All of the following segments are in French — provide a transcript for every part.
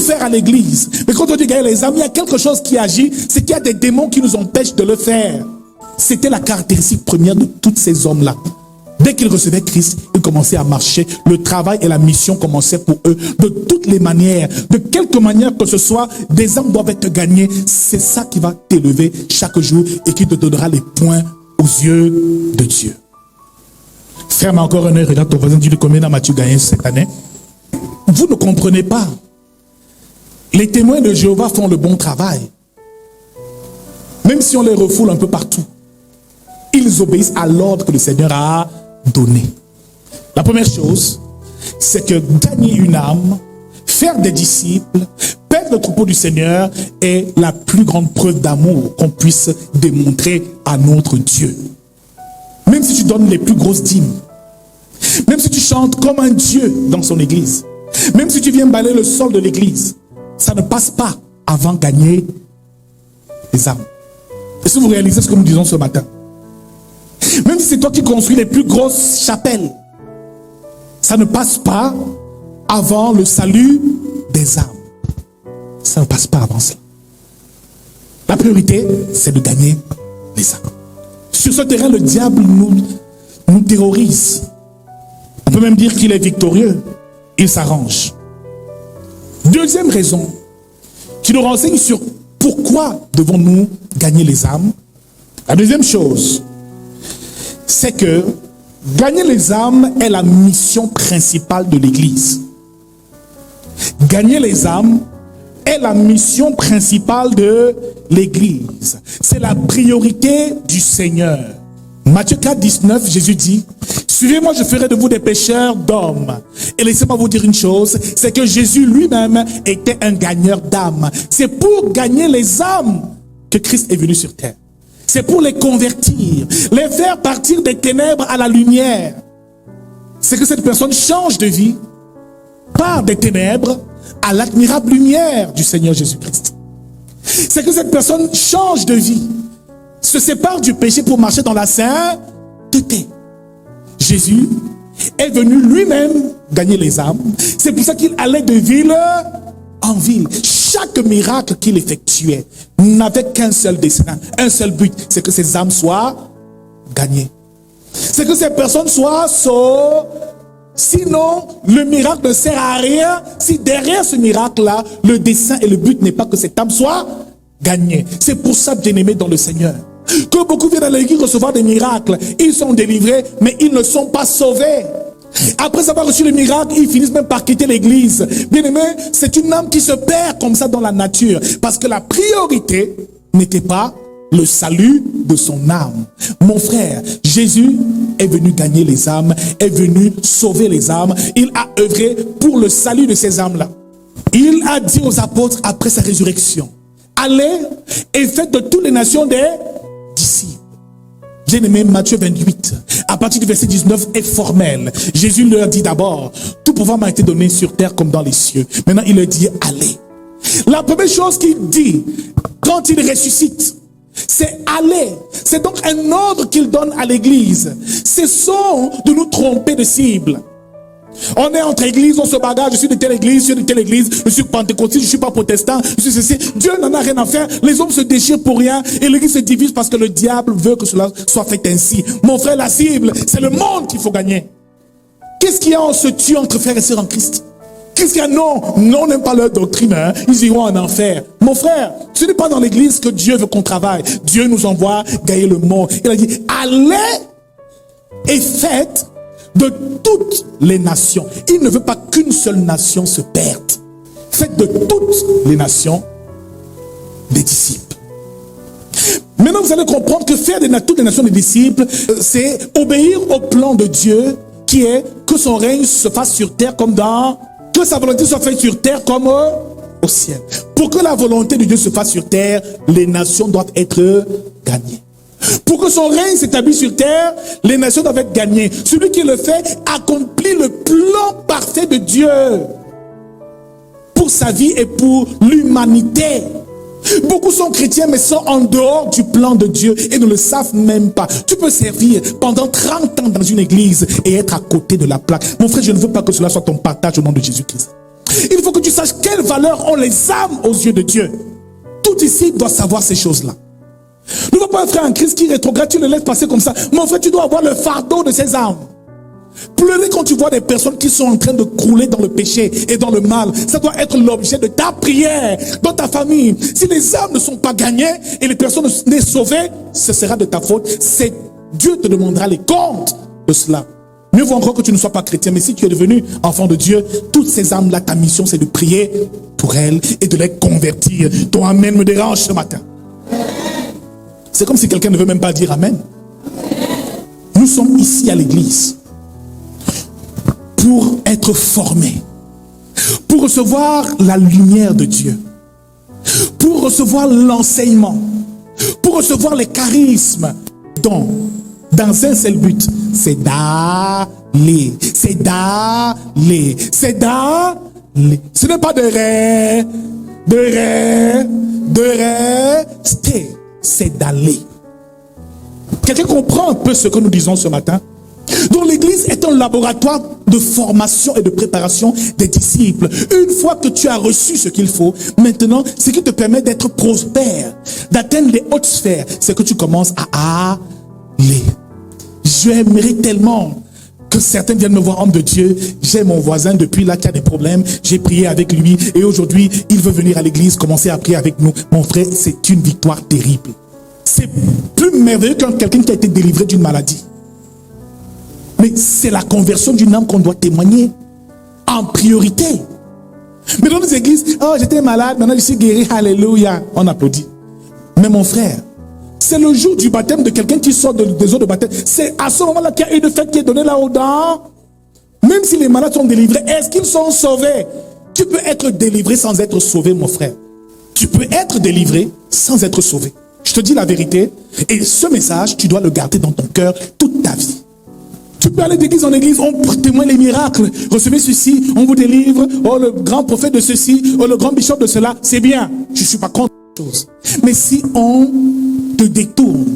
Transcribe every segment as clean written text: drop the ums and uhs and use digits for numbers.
faire à l'église. Mais quand on dit gagner les âmes, il y a quelque chose qui agit, c'est qu'il y a des démons qui nous empêchent de le faire. C'était la caractéristique première de tous ces hommes-là. Dès qu'ils recevaient Christ, ils commençaient à marcher. Le travail et la mission commençaient pour eux. De toutes les manières, de quelque manière que ce soit, des âmes doivent être gagnées. C'est ça qui va t'élever chaque jour et qui te donnera les points aux yeux de Dieu. Ferme encore un œil, regarde ton voisin, dis-lui combien d'âmes as-tu gagné cette année? Vous ne comprenez pas. Les témoins de Jéhovah font le bon travail. Même si on les refoule un peu partout, ils obéissent à l'ordre que le Seigneur a donné. La première chose, c'est que gagner une âme, faire des disciples, perdre le troupeau du Seigneur est la plus grande preuve d'amour qu'on puisse démontrer à notre Dieu. Même si tu donnes les plus grosses dîmes, même si tu chantes comme un Dieu dans son église, même si tu viens balayer le sol de l'église, ça ne passe pas avant de gagner les âmes. Est-ce que vous réalisez ce que nous disons ce matin? Même si c'est toi qui construis les plus grosses chapelles, ça ne passe pas avant le salut des âmes. Ça ne passe pas avant cela. La priorité, c'est de gagner les âmes. Sur ce terrain, le diable nous terrorise. On peut même dire qu'il est victorieux. Il s'arrange. Deuxième raison qui nous renseigne sur pourquoi devons-nous gagner les âmes. La deuxième chose, c'est que gagner les âmes est la mission principale de l'Église. Gagner les âmes est la mission principale de l'Église. C'est la priorité du Seigneur. Matthieu 4, 19, Jésus dit, « Suivez-moi, je ferai de vous des pêcheurs d'hommes. » Et laissez-moi vous dire une chose, c'est que Jésus lui-même était un gagneur d'âmes. C'est pour gagner les âmes que Christ est venu sur terre. C'est pour les convertir, les faire partir des ténèbres à la lumière. C'est que cette personne change de vie, part des ténèbres à l'admirable lumière du Seigneur Jésus-Christ. C'est que cette personne change de vie, se sépare du péché pour marcher dans la sainteté. Jésus est venu lui-même gagner les âmes. C'est pour ça qu'il allait de ville en ville. Chaque miracle qu'il effectuait n'avait qu'un seul dessein, un seul but, c'est que ces âmes soient gagnées. C'est que ces personnes soient sauvées. Sinon, le miracle ne sert à rien si derrière ce miracle-là, le dessein et le but n'est pas que cette âme soit gagnée. C'est pour ça, bien-aimés dans le Seigneur, que beaucoup viennent à l'église recevoir des miracles. Ils sont délivrés, mais ils ne sont pas sauvés. Après avoir reçu le miracle, ils finissent même par quitter l'église. Bien-aimé, c'est une âme qui se perd comme ça dans la nature. Parce que la priorité n'était pas le salut de son âme. Mon frère, Jésus est venu gagner les âmes, est venu sauver les âmes. Il a œuvré pour le salut de ces âmes-là. Il a dit aux apôtres après sa résurrection, allez et faites de toutes les nations des disciples. Bien-aimé, Matthieu 28, à partir du verset 19 est formel. Jésus leur dit d'abord, tout pouvoir m'a été donné sur terre comme dans les cieux. Maintenant, il leur dit, allez. La première chose qu'il dit, quand il ressuscite, c'est aller. C'est donc un ordre qu'il donne à l'église. Cessons de nous tromper de cible. On est entre églises, on se bagarre, je suis de telle église, je suis de telle église, je suis pentecôtiste, je suis pas protestant, je suis ceci. Dieu n'en a rien à faire, les hommes se déchirent pour rien et l'église se divise parce que le diable veut que cela soit fait ainsi. Mon frère, la cible, c'est le monde qu'il faut gagner. Qu'est-ce qu'il y a en se tuant entre frères et sœurs en Christ? Qu'est-ce qu'il y a? Non, on n'aime pas leur doctrine, hein? Ils iront en enfer. Mon frère, ce n'est pas dans l'église que Dieu veut qu'on travaille. Dieu nous envoie gagner le monde. Il a dit, allez et faites de toutes les nations. Il ne veut pas qu'une seule nation se perde. Faites de toutes les nations des disciples. Maintenant, vous allez comprendre que faire de toutes les nations des disciples, c'est obéir au plan de Dieu qui est que son règne se fasse sur terre comme dans... Que sa volonté soit faite sur terre comme au ciel. Pour que la volonté de Dieu se fasse sur terre, les nations doivent être gagnées. Pour que son règne s'établisse sur terre, les nations doivent être gagnées. Celui qui le fait accomplit le plan parfait de Dieu pour sa vie et pour l'humanité. Beaucoup sont chrétiens mais sont en dehors du plan de Dieu et ne le savent même pas. Tu peux servir pendant 30 ans dans une église et être à côté de la plaque. Mon frère, je ne veux pas que cela soit ton partage au nom de Jésus-Christ. Il faut que tu saches quelle valeur ont les âmes aux yeux de Dieu. Tout ici doit savoir ces choses-là. Ne vois pas un frère en Christ qui rétrograde, tu le laisses passer comme ça. Mon frère, tu dois avoir le fardeau de ces âmes. Pleurer quand tu vois des personnes qui sont en train de crouler dans le péché et dans le mal, ça doit être l'objet de ta prière dans ta famille. Si les âmes ne sont pas gagnées et les personnes ne sont sauvées, ce sera de ta faute. C'est Dieu te demandera les comptes de cela. Mieux vaut encore que tu ne sois pas chrétien, mais si tu es devenu enfant de Dieu, toutes ces âmes-là, ta mission, c'est de prier pour elles et de les convertir. Ton amen me dérange ce matin. C'est comme si quelqu'un ne veut même pas dire amen. Nous sommes ici à l'église pour être formés, pour recevoir la lumière de Dieu, pour recevoir l'enseignement, pour recevoir les charismes, dans un seul but, c'est d'aller, c'est d'aller, c'est d'aller. Ce n'est pas de rester, c'est d'aller. Quelqu'un comprend un peu ce que nous disons ce matin? Donc l'église est un laboratoire de formation et de préparation des disciples. Une fois que tu as reçu ce qu'il faut, maintenant, ce qui te permet d'être prospère, d'atteindre les hautes sphères, c'est que tu commences à aller. J'aimerais tellement que certains viennent me voir, homme de Dieu. J'ai mon voisin depuis là qui a des problèmes. J'ai prié avec lui et aujourd'hui, il veut venir à l'église, commencer à prier avec nous. Mon frère, c'est une victoire terrible. C'est plus merveilleux qu'un quelqu'un qui a été délivré d'une maladie. Mais c'est la conversion d'une âme qu'on doit témoigner en priorité. Mais dans les églises, oh, j'étais malade, maintenant je suis guéri, alléluia. On applaudit. Mais mon frère, c'est le jour du baptême de quelqu'un qui sort des eaux de baptême. C'est à ce moment-là qu'il y a une fête qui est donnée là-dedans. Même si les malades sont délivrés, est-ce qu'ils sont sauvés? Tu peux être délivré sans être sauvé, mon frère. Tu peux être délivré sans être sauvé. Je te dis la vérité. Et ce message, tu dois le garder dans ton cœur toute ta vie. Tu peux aller d'église en église, on témoigne les miracles. Recevez ceci, on vous délivre. Oh, le grand prophète de ceci, oh, le grand bishop de cela. C'est bien. Je ne suis pas contre les choses. Mais si on te détourne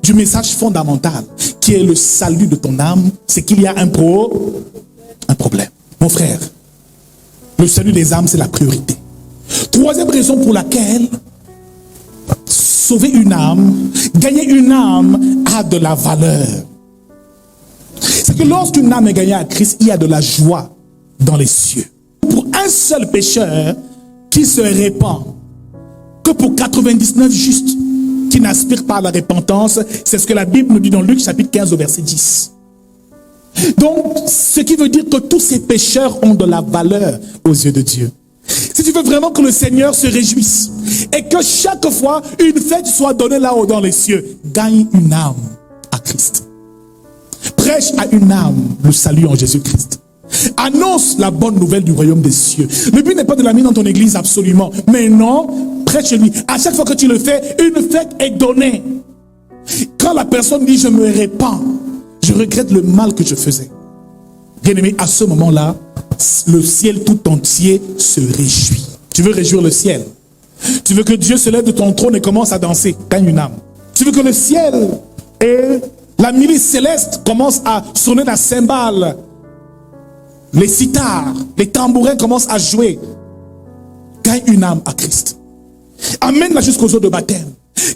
du message fondamental, qui est le salut de ton âme, c'est qu'il y a un problème. Mon frère, le salut des âmes, c'est la priorité. Troisième raison pour laquelle sauver une âme, gagner une âme a de la valeur. C'est que lorsqu'une âme est gagnée à Christ, il y a de la joie dans les cieux. Pour un seul pécheur qui se répand, que pour 99 justes qui n'aspirent pas à la repentance, c'est ce que la Bible nous dit dans Luc chapitre 15 au verset 10. Donc, ce qui veut dire que tous ces pécheurs ont de la valeur aux yeux de Dieu. Si tu veux vraiment que le Seigneur se réjouisse et que chaque fois une fête soit donnée là-haut dans les cieux, gagne une âme à Christ. Prêche à une âme le salut en Jésus-Christ. Annonce la bonne nouvelle du royaume des cieux. Le but n'est pas de l'amener dans ton église absolument, mais non, prêche-lui. À chaque fois que tu le fais, une fête est donnée. Quand la personne dit je me répands, je regrette le mal que je faisais. Bien-aimé, à ce moment-là, le ciel tout entier se réjouit. Tu veux réjouir le ciel? Tu veux que Dieu se lève de ton trône et commence à danser? Gagne une âme. Tu veux que le ciel et la milice céleste commence à sonner la cymbale, les sitars, les tambourins commencent à jouer? Gagne une âme à Christ. Amène-la jusqu'aux eaux de baptême.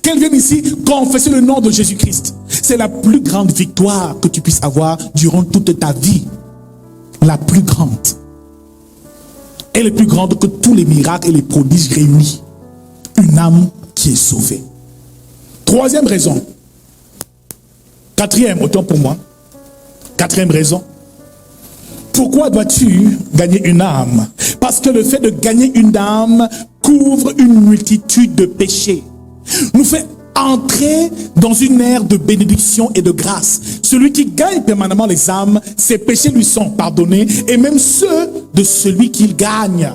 Qu'elle vienne ici confesser le nom de Jésus-Christ. C'est la plus grande victoire que tu puisses avoir durant toute ta vie. La plus grande. Elle est plus grande que tous les miracles et les prodiges réunis. Une âme qui est sauvée. Troisième raison. Quatrième, autant pour moi. Quatrième raison. Pourquoi dois-tu gagner une âme? Parce que le fait de gagner une âme couvre une multitude de péchés. Nous fait entrer dans une ère de bénédiction et de grâce. Celui qui gagne permanemment les âmes, ses péchés lui sont pardonnés, et même ceux de celui qu'il gagne.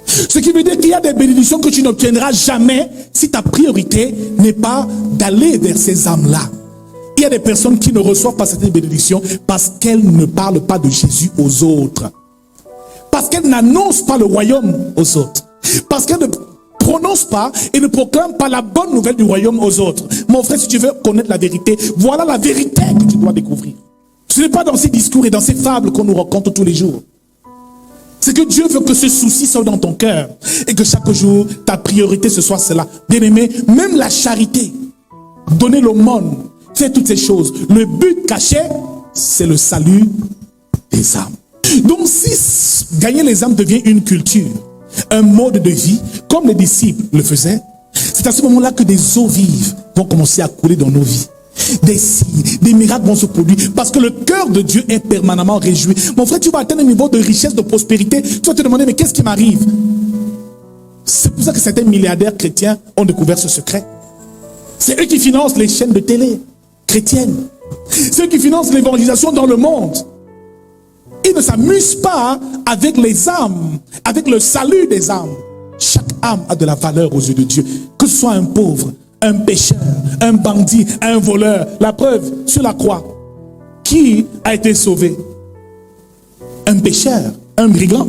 Ce qui veut dire qu'il y a des bénédictions que tu n'obtiendras jamais si ta priorité n'est pas d'aller vers ces âmes-là. Il y a des personnes qui ne reçoivent pas cette bénédiction parce qu'elles ne parlent pas de Jésus aux autres. Parce qu'elles n'annoncent pas le royaume aux autres. Parce qu'elles ne prononcent pas et ne proclament pas la bonne nouvelle du royaume aux autres. Mon frère, si tu veux connaître la vérité, voilà la vérité que tu dois découvrir. Ce n'est pas dans ces discours et dans ces fables qu'on nous raconte tous les jours. C'est que Dieu veut que ce souci soit dans ton cœur et que chaque jour, ta priorité, ce soit cela. Bien-aimé, même la charité, donner l'aumône, faire toutes ces choses. Le but caché, c'est le salut des âmes. Donc si gagner les âmes devient une culture, un mode de vie, comme les disciples le faisaient, c'est à ce moment-là que des eaux vives vont commencer à couler dans nos vies. Des signes, des miracles vont se produire parce que le cœur de Dieu est permanemment réjoui. Mon frère, tu vas atteindre un niveau de richesse, de prospérité. Tu vas te demander, mais qu'est-ce qui m'arrive? C'est pour ça que certains milliardaires chrétiens ont découvert ce secret. C'est eux qui financent les chaînes de télé chrétiennes. C'est eux qui financent l'évangélisation dans le monde. Ils ne s'amusent pas avec les âmes, avec le salut des âmes. Chaque âme a de la valeur aux yeux de Dieu. Que ce soit un pauvre, un pécheur, un bandit, un voleur. La preuve, sur la croix, qui a été sauvé? Un pécheur, un brigand.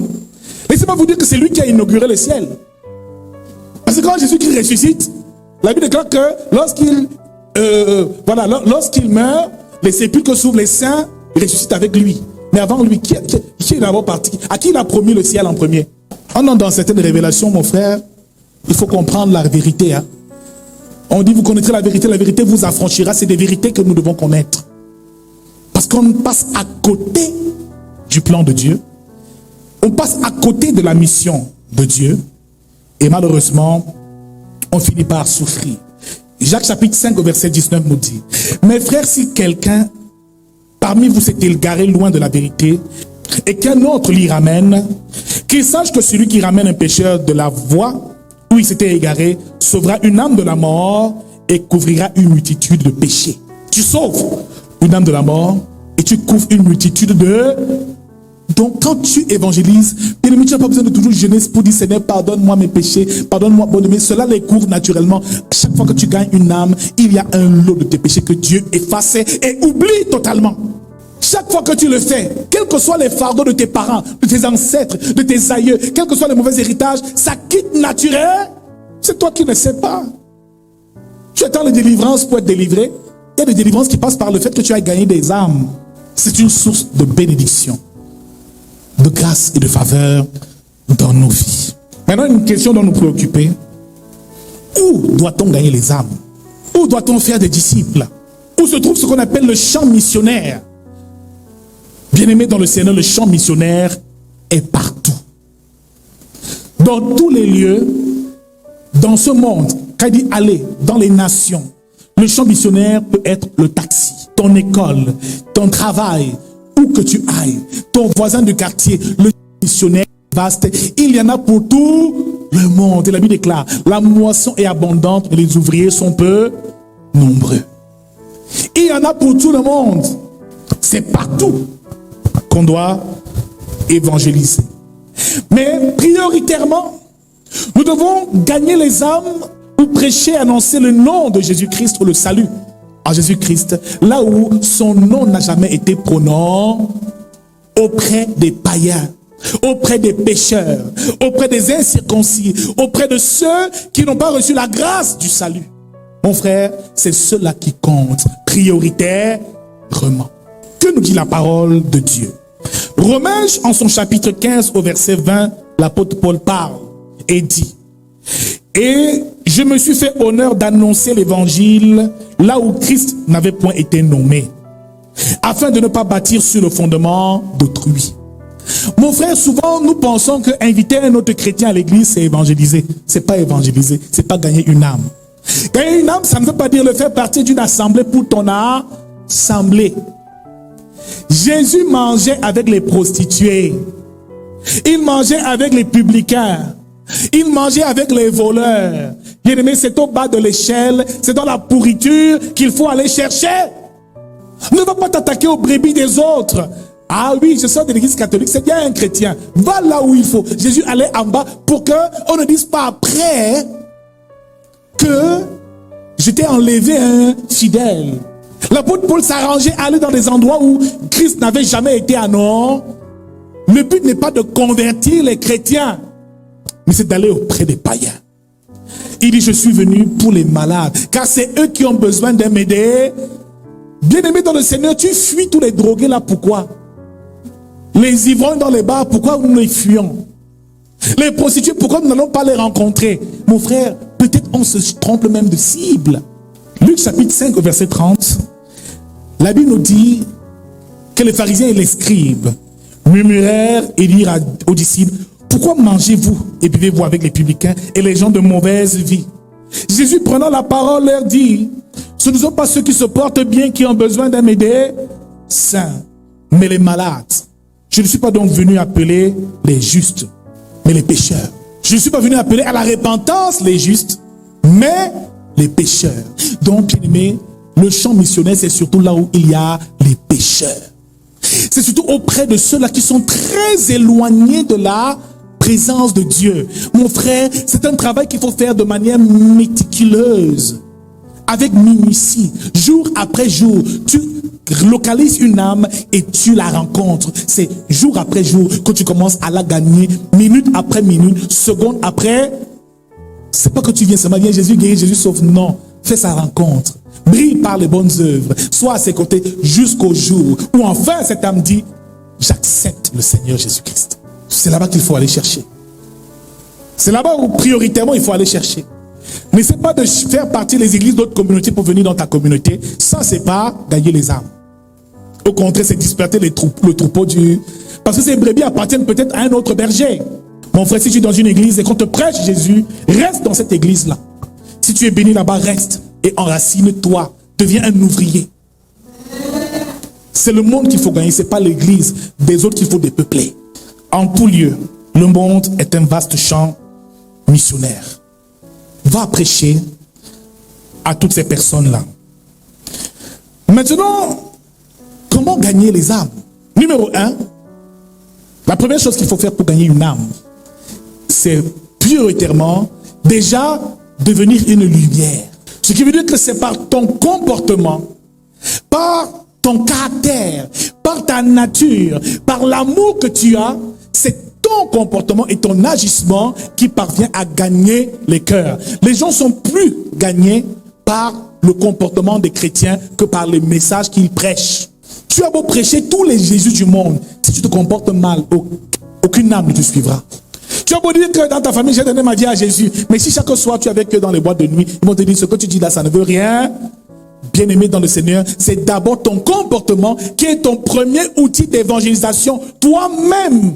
Laissez-moi vous dire que c'est lui qui a inauguré le ciel. Parce que quand Jésus-Christ ressuscite, la Bible déclare que lorsqu'il meurt, les sépulcres s'ouvrent, les saints ressuscitent avec lui. Mais avant lui, qui est d'abord parti? À qui il a promis le ciel en premier? On entre dans certaines révélations, mon frère. Il faut comprendre la vérité. On dit, vous connaîtrez la vérité vous affranchira. C'est des vérités que nous devons connaître. Parce qu'on passe à côté du plan de Dieu. On passe à côté de la mission de Dieu. Et malheureusement, on finit par souffrir. Jacques chapitre 5 au verset 19 nous dit, mes frères, si quelqu'un parmi vous s'est égaré loin de la vérité et qu'un autre l'y ramène, qu'il sache que celui qui ramène un pécheur de la voie où il s'était égaré sauvera une âme de la mort et couvrira une multitude de péchés. Tu sauves une âme de la mort et tu couvres une multitude de... Donc quand tu évangélises, bien aimé, tu n'as pas besoin de toujours jeûner pour dire Seigneur, pardonne-moi mes péchés, pardonne-moi, bon aimé, cela les couvre naturellement. Chaque fois que tu gagnes une âme, il y a un lot de tes péchés que Dieu efface et oublie totalement. Chaque fois que tu le fais, quels que soient les fardeaux de tes parents, de tes ancêtres, de tes aïeux, quels que soient les mauvais héritages, ça quitte naturel. C'est toi qui ne sais pas. Tu attends les délivrances pour être délivré. Il y a des délivrances qui passent par le fait que tu as gagné des âmes. C'est une source de bénédiction, de grâce et de faveur dans nos vies. Maintenant, une question dont nous préoccuper. Où doit-on gagner les âmes? Où doit-on faire des disciples? Où se trouve ce qu'on appelle le champ missionnaire? Bien-aimé dans le Seigneur, le champ missionnaire est partout. Dans tous les lieux, dans ce monde, quand il dit aller dans les nations, le champ missionnaire peut être le taxi, ton école, ton travail, où que tu ailles, ton voisin de quartier, le missionnaire vaste, il y en a pour tout le monde. Et la Bible déclare, la moisson est abondante, mais les ouvriers sont peu nombreux. Il y en a pour tout le monde. C'est partout qu'on doit évangéliser. Mais prioritairement, nous devons gagner les âmes ou prêcher, annoncer le nom de Jésus-Christ ou le salut en Jésus-Christ, là où son nom n'a jamais été prononcé, auprès des païens, auprès des pécheurs, auprès des incirconcis, auprès de ceux qui n'ont pas reçu la grâce du salut. Mon frère, c'est cela qui compte prioritairement. Que nous dit la parole de Dieu? Romains, en son chapitre 15, au verset 20, l'apôtre Paul parle et dit, et je me suis fait honneur d'annoncer l'évangile là où Christ n'avait point été nommé, afin de ne pas bâtir sur le fondement d'autrui. Mon frère, souvent nous pensons que inviter un autre chrétien à l'église, c'est évangéliser. C'est pas évangéliser, c'est pas gagner une âme. Gagner une âme, ça ne veut pas dire le faire partie d'une assemblée pour ton assemblée. Jésus mangeait avec les prostituées. Il mangeait avec les publicains. Il mangeait avec les voleurs. Bien aimé, c'est au bas de l'échelle, c'est dans la pourriture qu'il faut aller chercher. Ne va pas t'attaquer aux brebis des autres. Ah oui, je sors de l'église catholique, c'est bien un chrétien. Va là où il faut. Jésus allait en bas pour qu'on ne dise pas après que j'étais enlevé un fidèle. L'apôtre Paul s'arrangeait à aller dans des endroits où Christ n'avait jamais été annoncé. Le but n'est pas de convertir les chrétiens, mais c'est d'aller auprès des païens. Il dit, je suis venu pour les malades, car c'est eux qui ont besoin de m'aider. Bien-aimé dans le Seigneur, tu fuis tous les drogués là, pourquoi? Les ivrognes dans les bars, pourquoi nous les fuyons? Les prostituées, pourquoi nous n'allons pas les rencontrer? Mon frère, peut-être on se trompe même de cible. Luc chapitre 5 au verset 30, la Bible nous dit que les pharisiens et les scribes murmurèrent et dirent aux disciples, pourquoi mangez-vous et buvez-vous avec les publicains et les gens de mauvaise vie? Jésus prenant la parole leur dit, ce ne sont pas ceux qui se portent bien qui ont besoin d'un médecin, mais les malades. Je ne suis pas donc venu appeler les justes, mais les pécheurs. Je ne suis pas venu appeler à la repentance les justes, mais les pécheurs. Donc, bien aimé, le champ missionnaire, c'est surtout là où il y a les pécheurs. C'est surtout auprès de ceux-là qui sont très éloignés de la présence de Dieu. Mon frère, c'est un travail qu'il faut faire de manière méticuleuse, avec minutie, jour après jour. Tu localises une âme et tu la rencontres. C'est jour après jour que tu commences à la gagner, minute après minute, seconde après. C'est pas que tu viens seulement, viens Jésus guérit, Jésus sauve. Non, fais sa rencontre. Brille par les bonnes œuvres. Sois à ses côtés jusqu'au jour où enfin cette âme dit, j'accepte le Seigneur Jésus-Christ. C'est là-bas qu'il faut aller chercher. C'est là-bas où prioritairement il faut aller chercher. N'essaie pas de faire partie des églises d'autres communautés pour venir dans ta communauté. Ça, c'est pas gagner les âmes. Au contraire, c'est disperser le troupeau du... Parce que ces brebis appartiennent peut-être à un autre berger. Mon frère, si tu es dans une église et qu'on te prêche Jésus, reste dans cette église-là. Si tu es béni là-bas, reste et enracine-toi. Deviens un ouvrier. C'est le monde qu'il faut gagner, ce n'est pas l'église des autres qu'il faut dépeupler. En tout lieu, le monde est un vaste champ missionnaire. Va prêcher à toutes ces personnes-là. Maintenant, comment gagner les âmes? Numéro 1, la première chose qu'il faut faire pour gagner une âme, c'est prioritairement déjà devenir une lumière. Ce qui veut dire que c'est par ton comportement, par ton caractère, par ta nature, par l'amour que tu as, c'est ton comportement et ton agissement qui parvient à gagner les cœurs. Les gens sont plus gagnés par le comportement des chrétiens que par les messages qu'ils prêchent. Tu as beau prêcher tous les Jésus du monde, si tu te comportes mal, aucune âme ne te suivra. Tu as beau dire que dans ta famille, j'ai donné ma vie à Jésus, mais si chaque soir tu es avec eux dans les boîtes de nuit, ils vont te dire ce que tu dis là, ça ne veut rien. Bien-aimé dans le Seigneur, c'est d'abord ton comportement qui est ton premier outil d'évangélisation. Toi-même,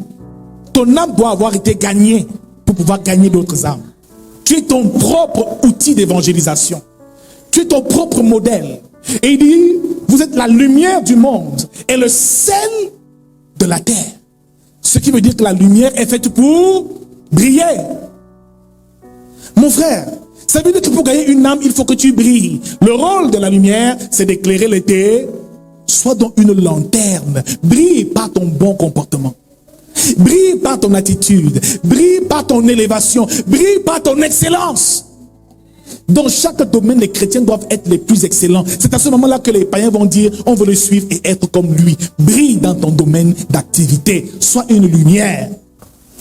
ton âme doit avoir été gagnée pour pouvoir gagner d'autres âmes. Tu es ton propre outil d'évangélisation. Tu es ton propre modèle. Et il dit, vous êtes la lumière du monde et le sel de la terre. Ce qui veut dire que la lumière est faite pour briller. Mon frère, ça veut dire que pour gagner une âme, il faut que tu brilles. Le rôle de la lumière, c'est d'éclairer les ténèbres. Sois donc une lanterne. Brille par ton bon comportement. Brille par ton attitude. Brille par ton élévation. Brille par ton excellence. Dans chaque domaine, les chrétiens doivent être les plus excellents. C'est à ce moment-là que les païens vont dire, on veut le suivre et être comme lui. Brille dans ton domaine d'activité. Sois une lumière.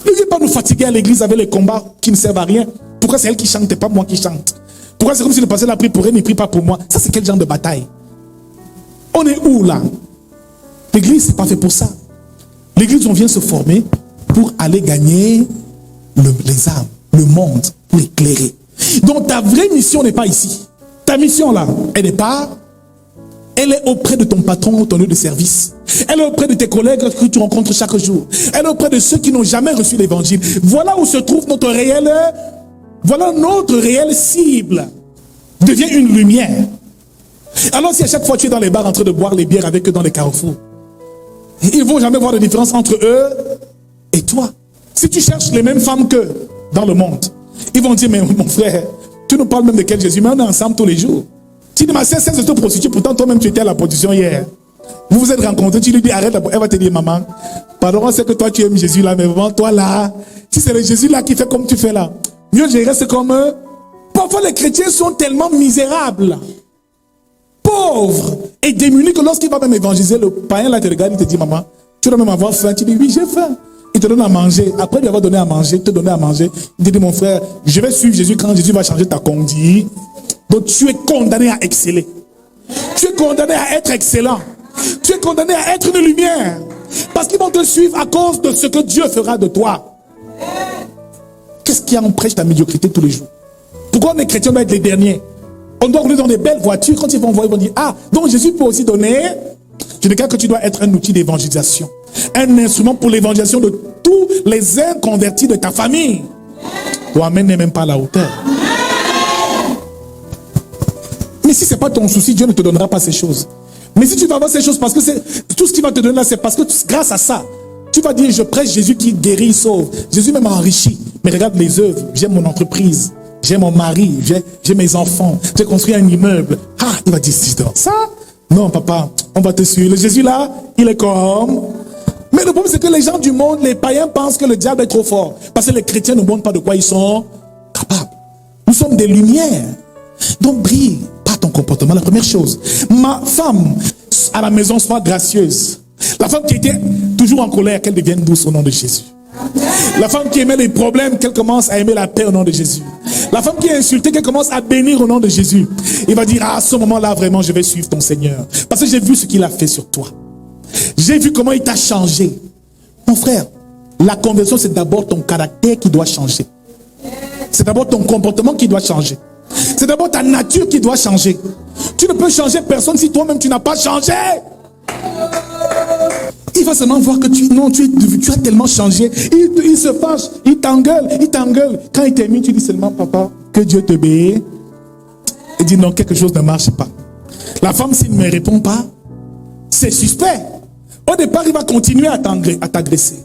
Ne viens pas nous fatiguer à l'église avec les combats qui ne servent à rien. Pourquoi c'est elle qui chante et pas moi qui chante? Pourquoi c'est comme si le pasteur l'a pris pour elle, mais il ne prie pas pour moi? Ça, c'est quel genre de bataille? On est où là? L'église, c'est pas fait pour ça. L'église, on vient se former pour aller gagner les âmes, le monde, pour éclairer. Donc ta vraie mission n'est pas ici. Ta mission là, elle n'est pas, elle est auprès de ton patron, ton lieu de service. Elle est auprès de tes collègues que tu rencontres chaque jour. Elle est auprès de ceux qui n'ont jamais reçu l'évangile. Voilà où se trouve notre réel, voilà notre réelle cible. Deviens une lumière. Alors si à chaque fois tu es dans les bars en train de boire les bières avec eux dans les carrefours, ils ne vont jamais voir de différence entre eux et toi. Si tu cherches les mêmes femmes qu'eux dans le monde, ils vont dire, mais mon frère, tu nous parles même de quel Jésus, mais on est ensemble tous les jours. Tu dis, ma sœur, cesse de te prostituer, pourtant toi-même tu étais à la position hier. Vous vous êtes rencontrés, tu lui dis, arrête, elle va te dire, maman, pardon, on sait que toi tu aimes Jésus là, mais vraiment, toi là, si c'est le Jésus là qui fait comme tu fais là, mieux je reste comme eux. Parfois les chrétiens sont tellement misérables, pauvres et démunis que lorsqu'il va même évangéliser, le païen là te regarde, il te dit, maman, tu dois même avoir faim. Tu dis, oui, j'ai faim. Il te donne à manger. Après lui avoir donné à manger, te donner à manger, il te dit, mon frère, je vais suivre Jésus quand Jésus va changer ta conduite. Donc tu es condamné à exceller. Tu es condamné à être excellent. Tu es condamné à être une lumière. Parce qu'ils vont te suivre à cause de ce que Dieu fera de toi. Qu'est-ce qui empêche ta médiocrité tous les jours? Pourquoi on est chrétien, on doit être les derniers? On doit rouler dans des belles voitures. Quand ils vont voir, ils vont dire, ah, donc Jésus peut aussi donner. Je déclare que tu dois être un outil d'évangélisation. Un instrument pour l'évangélisation de tous les inconvertis de ta famille. Toi-même n'est même pas à la hauteur. Mais si ce n'est pas ton souci, Dieu ne te donnera pas ces choses. Mais si tu vas avoir ces choses, parce que tout ce qu'il va te donner là, c'est parce que grâce à ça, tu vas dire, je prêche Jésus qui guérit, il sauve. Jésus même enrichi. Mais regarde les œuvres. J'ai mon entreprise. J'ai mon mari. J'ai mes enfants. J'ai construit un immeuble. Ah, il va dire, ça? Non, papa, on va te suivre. Le Jésus là, il est comme... Mais le problème, c'est que les gens du monde, les païens pensent que le diable est trop fort. Parce que les chrétiens ne montrent pas de quoi ils sont capables. Nous sommes des lumières. Donc brille par ton comportement. La première chose, ma femme à la maison soit gracieuse. La femme qui était toujours en colère, qu'elle devienne douce au nom de Jésus. La femme qui aimait les problèmes, qu'elle commence à aimer la paix au nom de Jésus. La femme qui est insultée, qu'elle commence à bénir au nom de Jésus. Il va dire, ah, à ce moment-là, vraiment, je vais suivre ton Seigneur. Parce que j'ai vu ce qu'il a fait sur toi. J'ai vu comment il t'a changé. Mon frère, la conversion, c'est d'abord ton caractère qui doit changer. C'est d'abord ton comportement qui doit changer. C'est d'abord ta nature qui doit changer. Tu ne peux changer personne si toi-même tu n'as pas changé. Il va seulement voir que tu as tellement changé. Il se fâche, il t'engueule. Quand il termine, tu dis seulement, papa, que Dieu te bénisse. Il dit non, quelque chose ne marche pas. La femme, s'il ne me répond pas, c'est suspect. Au départ, il va continuer à t'agresser.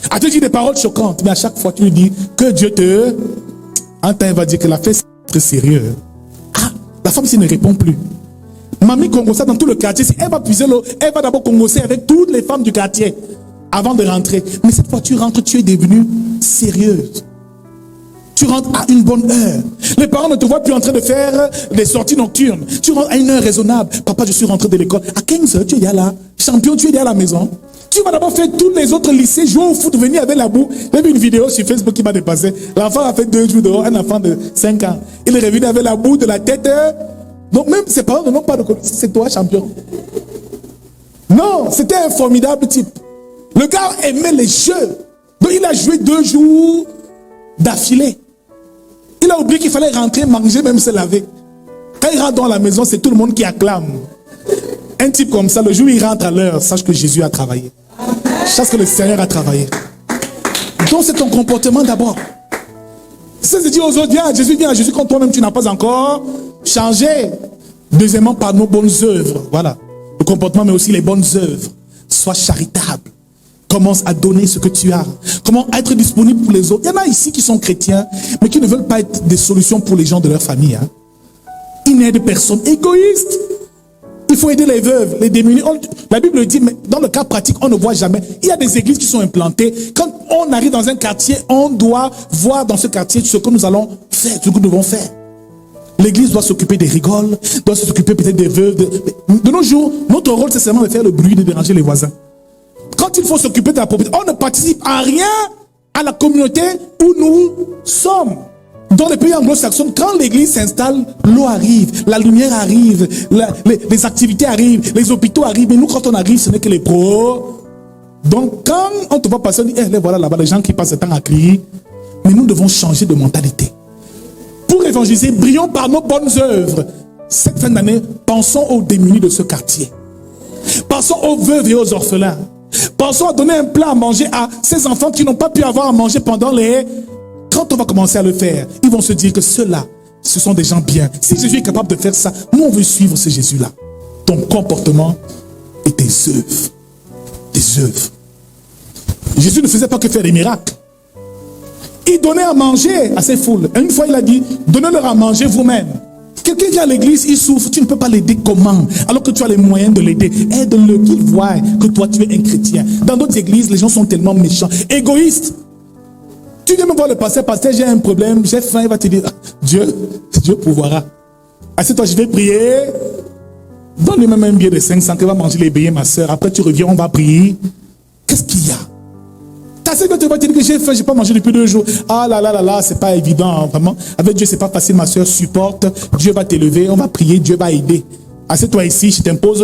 À te dire des paroles choquantes. Mais à chaque fois, tu lui dis que Dieu te... Un temps, il va dire que la fête, c'est très sérieux. Ah, la femme, s'il ne répond plus. Mamie congossa dans tout le quartier. Si elle va puiser l'eau, elle va d'abord congosser avec toutes les femmes du quartier avant de rentrer. Mais cette fois, tu rentres, tu es devenue sérieuse. Tu rentres à une bonne heure. Les parents ne te voient plus en train de faire des sorties nocturnes. Tu rentres à une heure raisonnable. Papa, je suis rentré de l'école. À 15h, tu es déjà là. Champion, tu es déjà à la maison. Tu vas d'abord faire tous les autres lycées, jouer au foot, venir avec la boue. J'ai vu une vidéo sur Facebook qui m'a dépassé. L'enfant a fait 2 jours dehors, un enfant de 5 ans. Il est revenu avec la boue de la tête. Donc même ses parents n'ont pas de connaissance. C'est toi, champion. Non, c'était un formidable type. Le gars aimait les jeux. Donc il a joué 2 jours d'affilée. Il a oublié qu'il fallait rentrer, manger, même se laver. Quand il rentre dans la maison, c'est tout le monde qui acclame. Un type comme ça, le jour où il rentre à l'heure, sache que Jésus a travaillé. Sache que le Seigneur a travaillé. Donc c'est ton comportement d'abord. C'est de dire aux autres, viens à Jésus quand toi-même tu n'as pas encore changé. Deuxièmement, par nos bonnes œuvres. Voilà. Le comportement, mais aussi les bonnes œuvres. Sois charitable. Commence à donner ce que tu as. Comment être disponible pour les autres. Il y en a ici qui sont chrétiens, mais qui ne veulent pas être des solutions pour les gens de leur famille. Hein. Ils n'aident personne. Égoïste. Il faut aider les veuves, les démunis. La Bible dit, mais dans le cas pratique, on ne voit jamais. Il y a des églises qui sont implantées. Quand on arrive dans un quartier, on doit voir dans ce quartier ce que nous allons faire, ce que nous devons faire. L'église doit s'occuper des rigoles, doit s'occuper peut-être des veuves. De nos jours, notre rôle, c'est seulement de faire le bruit, de déranger les voisins. Quand il faut s'occuper de la propriété, on ne participe à rien à la communauté où nous sommes. Dans les pays anglo-saxons, quand l'église s'installe, l'eau arrive, la lumière arrive, les activités arrivent, les hôpitaux arrivent. Mais nous, quand on arrive, ce n'est que les pros. Donc, quand on te voit passer, on dit, les voilà là-bas, les gens qui passent le temps à crier. Mais nous devons changer de mentalité. Pour évangéliser, brillons par nos bonnes œuvres. Cette fin d'année, pensons aux démunis de ce quartier. Pensons aux veuves et aux orphelins. Pensons à donner un plat à manger à ces enfants qui n'ont pas pu avoir à manger pendant les... Quand on va commencer à le faire, ils vont se dire que ceux-là, ce sont des gens bien. Si Jésus est capable de faire ça, nous on veut suivre ce Jésus-là. Ton comportement et tes œuvres. Tes œuvres. Jésus ne faisait pas que faire des miracles. Il donnait à manger à ces foules. Une fois il a dit, donnez-leur à manger vous-même. Quelqu'un qui est à l'église, il souffre, tu ne peux pas l'aider comment? Alors que tu as les moyens de l'aider. Aide-le, qu'il voie que toi tu es un chrétien. Dans d'autres églises, les gens sont tellement méchants, égoïstes. Tu viens me voir le pasteur, j'ai un problème, j'ai faim, il va te dire, Dieu pourvoira. Assieds-toi, je vais prier. Donne-lui même un billet de 500 qu'il va manger les billets, ma soeur. Après tu reviens, on va prier. Qu'est-ce qu'il y a? Ta soeur va te dire que j'ai faim, je n'ai pas mangé depuis 2 jours. Ah là là là là, c'est pas évident, hein, vraiment. Avec Dieu, c'est pas facile, ma soeur, supporte. Dieu va t'élever, on va prier, Dieu va aider. Assieds-toi ici, je t'impose.